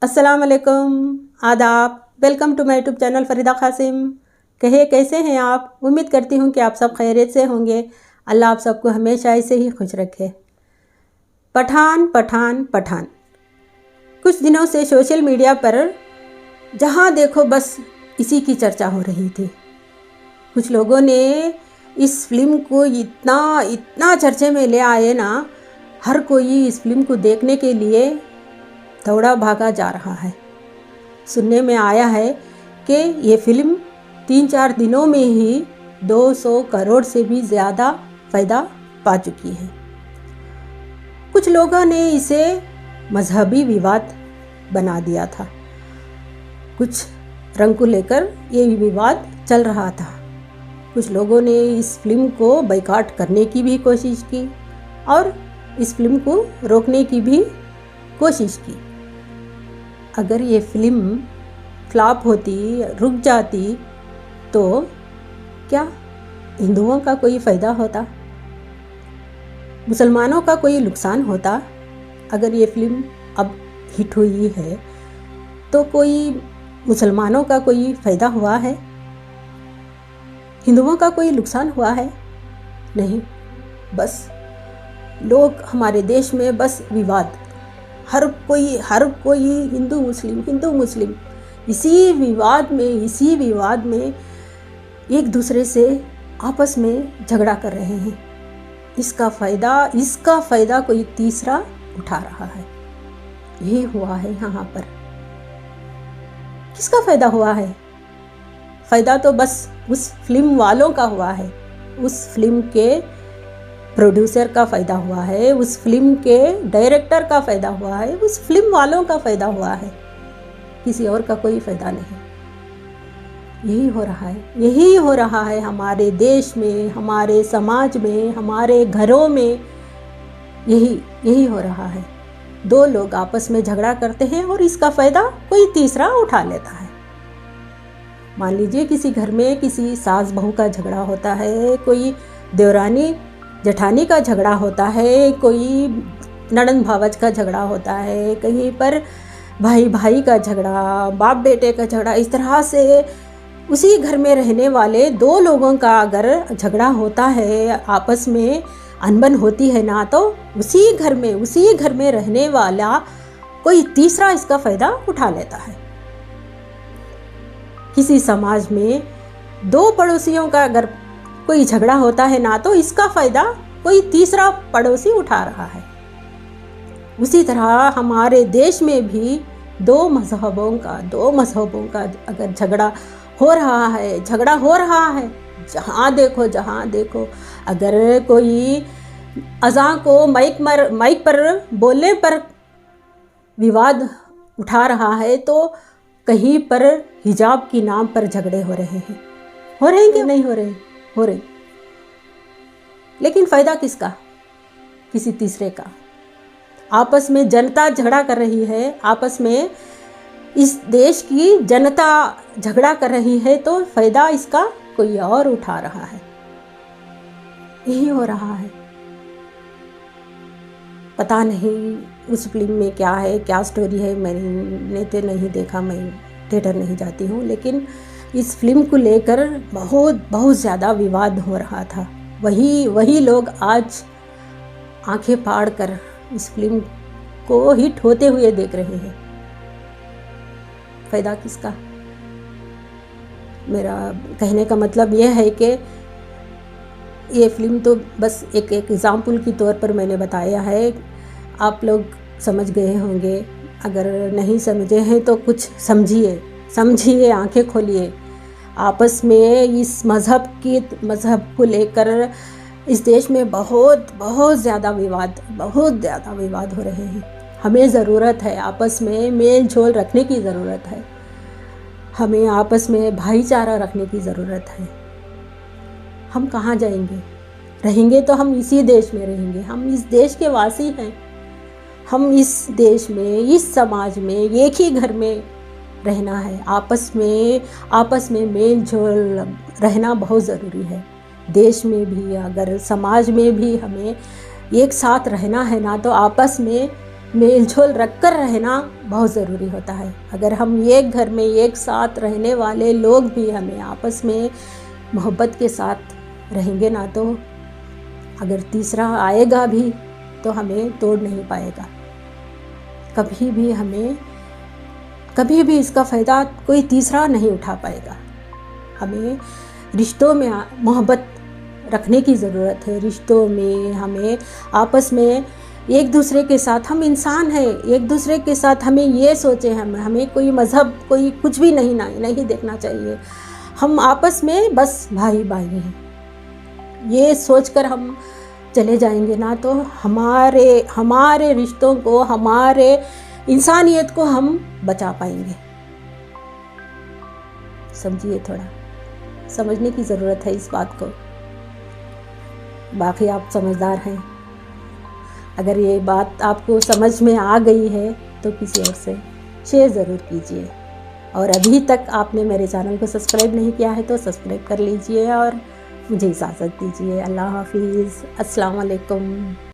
अस्सलाम वालेकुम, आदाब। Welcome to my YouTube channel Farida Qasim. कैसे हैं आप? उम्मीद करती हूँ कि आप सब खैरियत से होंगे। अल्लाह आप सबको हमेशा ऐसे ही खुश रखे। पठान पठान पठान कुछ दिनों से सोशल मीडिया पर जहाँ देखो बस इसी की चर्चा हो रही थी। कुछ लोगों ने इस फिल्म को इतना चर्चे में ले आए ना, हर कोई इस फिल्म को देखने के लिए दौड़ा भागा जा रहा है। सुनने में आया है कि ये फिल्म 3-4 दिनों में ही 200 करोड़ से भी ज़्यादा फ़ायदा पा चुकी है। कुछ लोगों ने इसे मजहबी विवाद बना दिया था। कुछ रंग को लेकर ये विवाद चल रहा था। कुछ लोगों ने इस फिल्म को बायकॉट करने की भी कोशिश की और इस फिल्म को रोकने की भी कोशिश की। अगर ये फिल्म फ्लॉप होती, रुक जाती, तो क्या हिंदुओं का कोई फ़ायदा होता? मुसलमानों का कोई नुकसान होता? अगर ये फिल्म अब हिट हुई है तो कोई मुसलमानों का कोई फ़ायदा हुआ है? हिंदुओं का कोई नुकसान हुआ है? नहीं। बस लोग हमारे देश में बस विवाद, हर कोई हिंदू मुस्लिम इसी विवाद में एक दूसरे से आपस में झगड़ा कर रहे हैं। इसका फ़ायदा कोई तीसरा उठा रहा है। यही हुआ है यहाँ पर। किसका फ़ायदा हुआ है? फ़ायदा तो बस उस फिल्म वालों का हुआ है। उस फिल्म के प्रोड्यूसर का फ़ायदा हुआ है, उस फिल्म के डायरेक्टर का फ़ायदा हुआ है, उस फिल्म वालों का फ़ायदा हुआ है। किसी और का कोई फ़ायदा नहीं। यही हो रहा है हमारे देश में, हमारे समाज में, हमारे घरों में। यही हो रहा है। दो लोग आपस में झगड़ा करते हैं और इसका फ़ायदा कोई तीसरा उठा लेता है। मान लीजिए किसी घर में किसी सास बहू का झगड़ा होता है, कोई देवरानी जेठानी का झगड़ा होता है, कोई ननंद भावज का झगड़ा होता है, कहीं पर भाई का झगड़ा, बाप बेटे का झगड़ा। इस तरह से उसी घर में रहने वाले दो लोगों का अगर झगड़ा होता है, आपस में अनबन होती है ना, तो उसी घर में रहने वाला कोई तीसरा इसका फ़ायदा उठा लेता है। किसी समाज में दो पड़ोसियों का अगर कोई झगड़ा होता है ना, तो इसका फ़ायदा कोई तीसरा पड़ोसी उठा रहा है। उसी तरह हमारे देश में भी दो मज़हबों का अगर झगड़ा हो रहा है, जहाँ देखो अगर कोई अज़ान को माइक पर बोलने पर विवाद उठा रहा है, तो कहीं पर हिजाब के नाम पर झगड़े हो रहे हैं कि नहीं हो रहे। लेकिन फ़ायदा किसका? किसी तीसरे का। आपस में जनता झगड़ा कर रही है, आपस में इस देश की जनता झगड़ा कर रही है, तो फ़ायदा इसका कोई और उठा रहा है। यही हो रहा है। पता नहीं उस फिल्म में क्या है, क्या स्टोरी है। मैंने तो नहीं देखा, मैं थिएटर नहीं जाती हूँ, लेकिन इस फिल्म को लेकर बहुत ज़्यादा विवाद हो रहा था। वही लोग आज आंखें फाड़ कर इस फिल्म को हिट होते हुए देख रहे हैं। फ़ायदा किसका? मेरा कहने का मतलब यह है कि ये फिल्म तो बस एक एग्ज़ाम्पल के तौर पर मैंने बताया है। आप लोग समझ गए होंगे। अगर नहीं समझे हैं तो कुछ समझिए, आंखें खोलिए। आपस में इस मज़हब को लेकर इस देश में बहुत ज़्यादा विवाद हो रहे हैं। हमें ज़रूरत है आपस में मेल जोल रखने की ज़रूरत है। हमें आपस में भाईचारा रखने की ज़रूरत है। हम कहाँ जाएंगे? रहेंगे तो हम इसी देश में रहेंगे। हम इस देश के वासी हैं। हम इस देश में, इस समाज में एक ही घर में रहना है। आपस में मेल जोल रहना बहुत ज़रूरी है। देश में भी, अगर समाज में भी हमें एक साथ रहना है ना, तो आपस में मेल जोल रख कर रहना बहुत ज़रूरी होता है। अगर हम एक घर में एक साथ रहने वाले लोग भी हमें आपस में मोहब्बत के साथ रहेंगे ना, तो अगर तीसरा आएगा भी तो हमें तोड़ नहीं पाएगा। कभी भी इसका फ़ायदा कोई तीसरा नहीं उठा पाएगा। हमें रिश्तों में मोहब्बत रखने की ज़रूरत है। रिश्तों में हमें आपस में एक दूसरे के साथ, हम इंसान हैं, एक दूसरे के साथ हमें ये सोचें, हमें कोई मज़हब कोई कुछ भी नहीं देखना चाहिए। हम आपस में बस भाई भाई हैं, ये सोचकर हम चले जाएंगे ना, तो हमारे रिश्तों को, हमारे इंसानियत को हम बचा पाएंगे। समझिए, थोड़ा समझने की ज़रूरत है इस बात को। बाकी आप समझदार हैं। अगर ये बात आपको समझ में आ गई है तो किसी और से शेयर ज़रूर कीजिए। और अभी तक आपने मेरे चैनल को सब्सक्राइब नहीं किया है तो सब्सक्राइब कर लीजिए और मुझे इजाज़त दीजिए। अल्लाह हाफिज़। अस्सलाम वालेकुम।